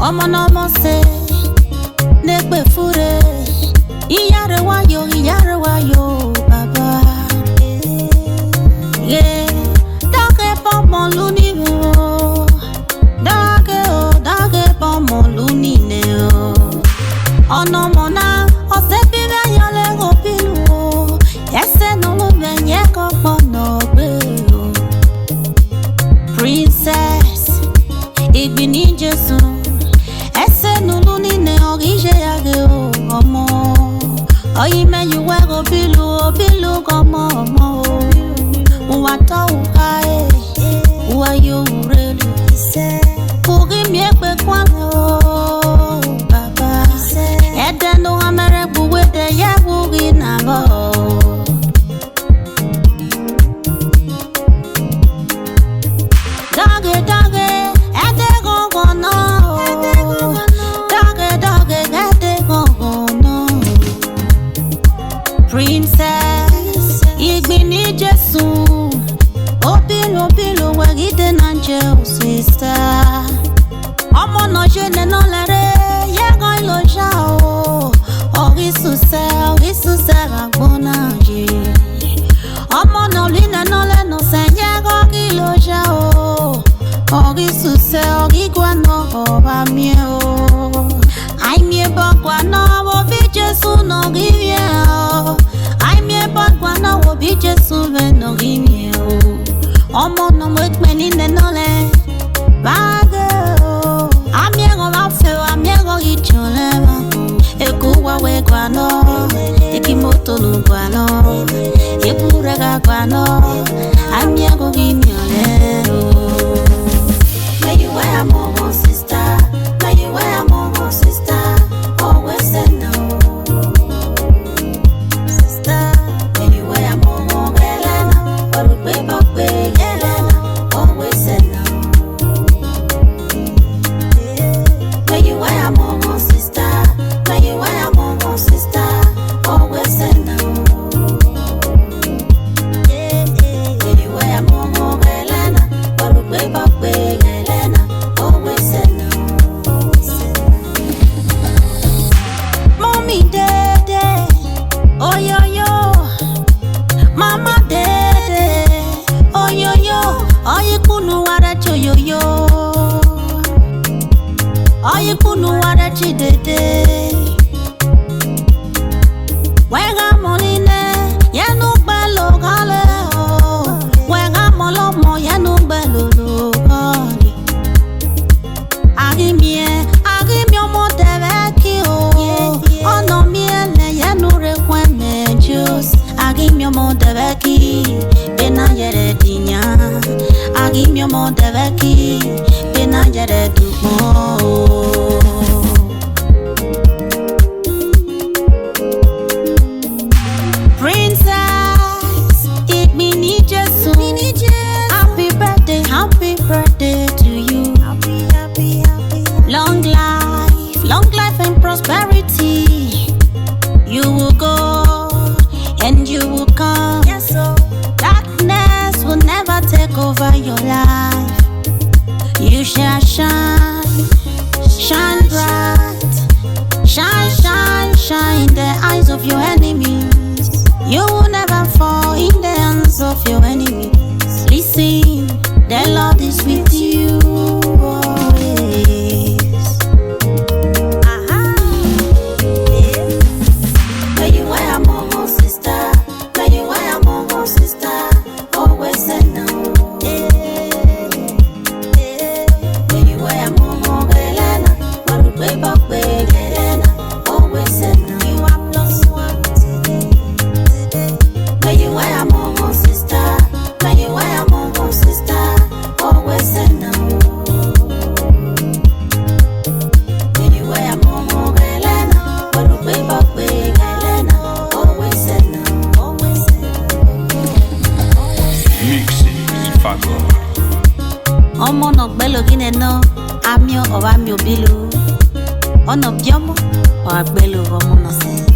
Omo no mo se nekbe fure. Iyare wa yo, baba. Yeah, dage pa mon luni o. Dage pa mon luni ne o. Ono mona, ose bibe yale go pilu. Ese no lo venye ko no be o. Princess, Egbenuneghen ese no luni ne orije yage o omo. Oyi me you we go bilu komo omo. Uwato uhae, uwa yo urelu. Pugi mi ekpe kwane o, baba. Ede no hamere buwe de ye bugi na bo. Dage, ede go no. Dage, ede go no. Princess, Egbenuneghen Opilo, wagite nanje sister. Omo no jene no lere, ye go ilo jao. Ori suse ragbona je. Omo no line no le no se, ye go ilo jao. Ori suse, ori guano oba mie o. Ai mie bagwa no, obi Jesu no givye o. Ai mie bagwa no, obi Jesu ve no givye o. Omo no make many nenole bago. Amiego va feo, amiego gichole bago. Ekuwa we guano, ekimoto no guano, epurega guano, amiego ginyole. May you wear more sister, may you wear more sister. Always say no, sister. May you wear more Elena, or baby. Oye kunu wada chidede. Wega monine, yenu belo gale o. Wega molomo, yenu belo lo gale. Agimie omo deveki o. Ono miele, yenu rekweme juice. Agimie omo deveki, bena yere dinya. Agimie omo deveki, bena yere dumo. Princess, Egbenuneghen, happy birthday to you. Happy. Long life and prosperity. You will go and you will come. Yes, so darkness will never take over your life. You shall shine bright, shine in the eyes of your enemies. You will never fall in the hands of your enemies. Listen, the Lord is with you always. May you wear more sister, may you wear more sister. Always say no. May you wear more Elena, but way back Elena. Always say no. You are plus one today. May you wear more sister, may you wear more sister. Always say no. May you wear more Elena, but way back Elena. Always say no. Always say no. Mixing Fago. Omo no gbelo gine no, amio bilu. Ono biomo, o agbelo omo no se.